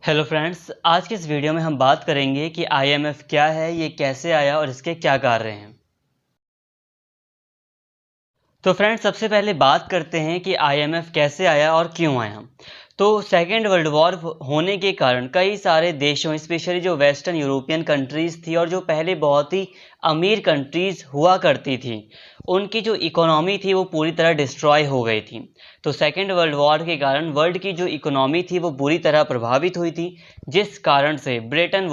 Hello friends, आज के इस वीडियो में हम बात करेंगे कि आईएमएफ क्या है, ये कैसे आया और इसके क्या कार्य हैं। तो फ्रेंड्स, सबसे पहले बात करते हैं कि आईएमएफ कैसे आया और क्यों आया। तो सेकेंड वर्ल्ड वॉर होने के कारण कई सारे देशों, स्पेशली जो वेस्टर्न यूरोपियन कंट्रीज़ थी और जो पहले बहुत ही अमीर कंट्रीज़ हुआ करती थी, उनकी जो इकोनॉमी थी वो पूरी तरह डिस्ट्रॉय हो गई थी। तो सेकेंड वर्ल्ड वॉर के कारण वर्ल्ड की जो इकोनॉमी थी वो बुरी तरह प्रभावित हुई थी, जिस कारण से ब्रेटन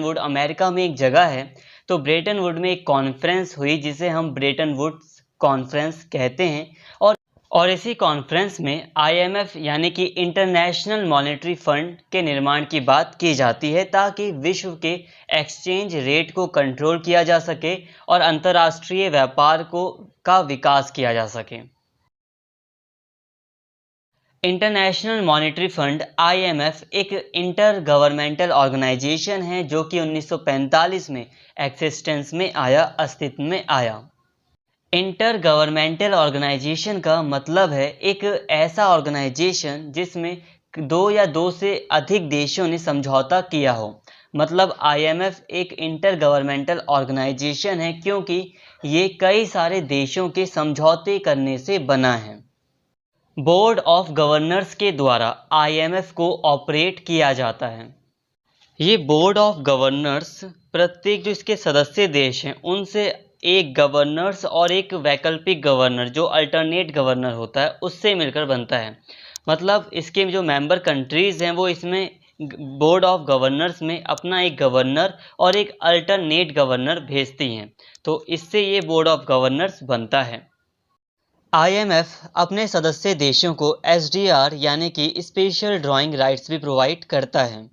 वुड अमेरिका में एक जगह है, तो ब्रेटन वुड में एक कॉन्फ्रेंस हुई जिसे हम ब्रेटन वुड्स कॉन्फ्रेंस कहते हैं। और इसी कॉन्फ्रेंस में आईएमएफ यानी कि इंटरनेशनल मॉनेटरी फंड के निर्माण की बात की जाती है, ताकि विश्व के एक्सचेंज रेट को कंट्रोल किया जा सके और अंतर्राष्ट्रीय व्यापार का विकास किया जा सके। इंटरनेशनल मॉनेटरी फंड आईएमएफ एक इंटर गवर्नमेंटल ऑर्गेनाइजेशन है जो कि 1945 में एक्सिस्टेंस में आया, अस्तित्व में आया। इंटर गवर्नमेंटल ऑर्गेनाइजेशन का मतलब है एक ऐसा ऑर्गेनाइजेशन जिसमें दो या दो से अधिक देशों ने समझौता किया हो। मतलब आईएमएफ एक इंटर गवर्नमेंटल ऑर्गेनाइजेशन है क्योंकि ये कई सारे देशों के समझौते करने से बना है। बोर्ड ऑफ गवर्नर्स के द्वारा आईएमएफ को ऑपरेट किया जाता है। ये बोर्ड ऑफ गवर्नर्स प्रत्येक जो इसके सदस्य देश हैं उनसे एक गवर्नर्स और एक वैकल्पिक गवर्नर, जो अल्टरनेट गवर्नर होता है, उससे मिलकर बनता है। मतलब इसके जो मेंबर कंट्रीज़ हैं वो इसमें बोर्ड ऑफ गवर्नर्स में अपना एक गवर्नर और एक अल्टरनेट गवर्नर भेजती हैं, तो इससे ये बोर्ड ऑफ गवर्नर्स बनता है। आईएमएफ अपने सदस्य देशों को एसडीआर यानी कि स्पेशल ड्राइंग राइट्स भी प्रोवाइड करता है।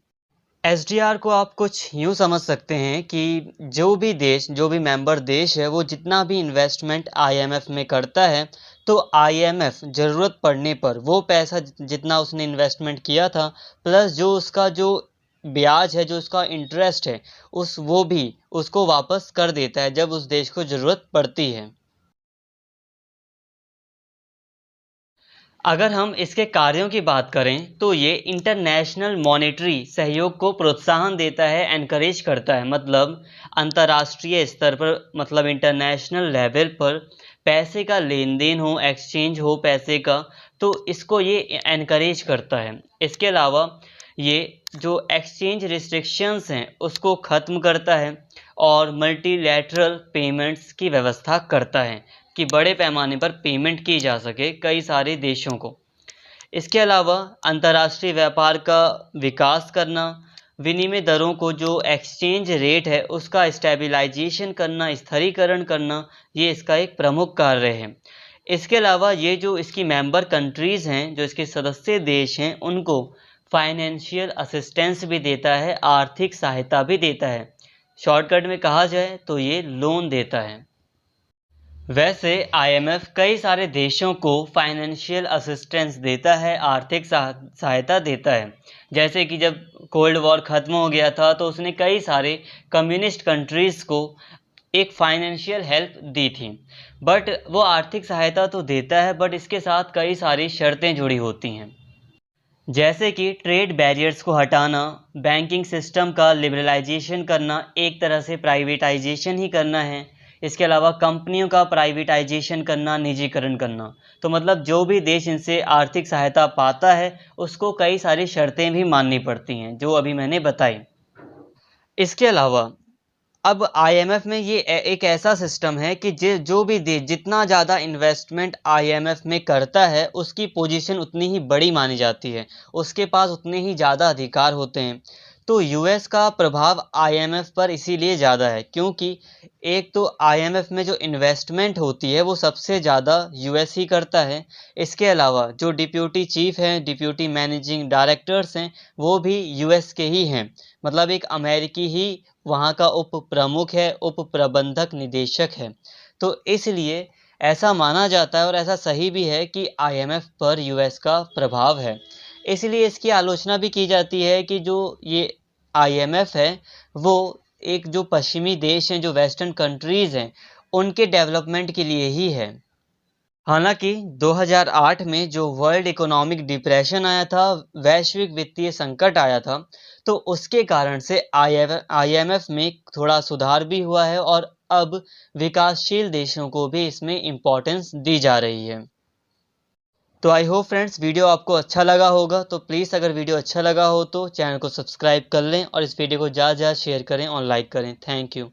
एसडीआर को आप कुछ यूँ समझ सकते हैं कि जो भी मेंबर देश है वो जितना भी इन्वेस्टमेंट आईएमएफ में करता है, तो आईएमएफ ज़रूरत पड़ने पर वो पैसा जितना उसने इन्वेस्टमेंट किया था प्लस जो उसका जो ब्याज है, जो उसका इंटरेस्ट है, वो भी उसको वापस कर देता है जब उस देश को ज़रूरत पड़ती है। अगर हम इसके कार्यों की बात करें तो ये इंटरनेशनल मॉनेटरी सहयोग को प्रोत्साहन देता है, एनकरेज करता है। मतलब अंतर्राष्ट्रीय स्तर पर, मतलब इंटरनेशनल लेवल पर पैसे का लेन देन हो, एक्सचेंज हो पैसे का, तो इसको ये एनकरेज करता है। इसके अलावा ये जो एक्सचेंज रिस्ट्रिक्शंस हैं उसको ख़त्म करता है और मल्टीलैटरल पेमेंट्स की व्यवस्था करता है कि बड़े पैमाने पर पेमेंट की जा सके कई सारे देशों को। इसके अलावा अंतर्राष्ट्रीय व्यापार का विकास करना, विनिमय दरों को जो एक्सचेंज रेट है उसका स्टेबलाइजेशन करना, स्थिरीकरण करना, ये इसका एक प्रमुख कार्य है। इसके अलावा ये जो इसकी मेंबर कंट्रीज़ हैं, जो इसके सदस्य देश हैं, उनको फाइनेंशियल असिस्टेंस भी देता है, आर्थिक सहायता भी देता है। शॉर्टकट में कहा जाए तो ये लोन देता है। वैसे आईएमएफ कई सारे देशों को फाइनेंशियल असिस्टेंस देता है, आर्थिक सहायता देता है। जैसे कि जब कोल्ड वॉर ख़त्म हो गया था तो उसने कई सारे कम्युनिस्ट कंट्रीज़ को एक फाइनेंशियल हेल्प दी थी। बट वो आर्थिक सहायता तो देता है, बट इसके साथ कई सारी शर्तें जुड़ी होती हैं, जैसे कि ट्रेड बैरियर्स को हटाना, बैंकिंग सिस्टम का लिबरलाइजेशन करना, एक तरह से प्राइवेटाइजेशन ही करना है। इसके अलावा कंपनियों का प्राइवेटाइजेशन करना, निजीकरण करना। तो मतलब जो भी देश इनसे आर्थिक सहायता पाता है उसको कई सारी शर्तें भी माननी पड़ती हैं, जो अभी मैंने बताई। इसके अलावा अब आईएमएफ में ये एक ऐसा सिस्टम है कि जो भी देश जितना ज़्यादा इन्वेस्टमेंट आईएमएफ में करता है उसकी पोजीशन उतनी ही बड़ी मानी जाती है, उसके पास उतने ही ज़्यादा अधिकार होते हैं। तो यूएस का प्रभाव आईएमएफ पर इसीलिए ज़्यादा है क्योंकि एक तो आईएमएफ में जो इन्वेस्टमेंट होती है वो सबसे ज़्यादा यूएस ही करता है। इसके अलावा जो डिप्यूटी चीफ हैं, डिप्यूटी मैनेजिंग डायरेक्टर्स हैं, वो भी यूएस के ही हैं। मतलब एक अमेरिकी ही वहाँ का उप प्रमुख है, उप प्रबंधक निदेशक है। तो इसलिए ऐसा माना जाता है और ऐसा सही भी है कि आईएमएफ पर यूएस का प्रभाव है। इसलिए इसकी आलोचना भी की जाती है कि जो ये आईएमएफ है वो एक जो पश्चिमी देश हैं, जो वेस्टर्न कंट्रीज़ हैं, उनके डेवलपमेंट के लिए ही है। हालांकि 2008 में जो वर्ल्ड इकोनॉमिक डिप्रेशन आया था, वैश्विक वित्तीय संकट आया था, तो उसके कारण से आईएमएफ में थोड़ा सुधार भी हुआ है और अब विकासशील देशों को भी इसमें इम्पोर्टेंस दी जा रही है। तो आई होप फ्रेंड्स वीडियो आपको अच्छा लगा होगा। तो प्लीज़ अगर वीडियो अच्छा लगा हो तो चैनल को सब्सक्राइब कर लें और इस वीडियो को ज़्यादा से ज़्यादा शेयर करें और लाइक करें। Thank you.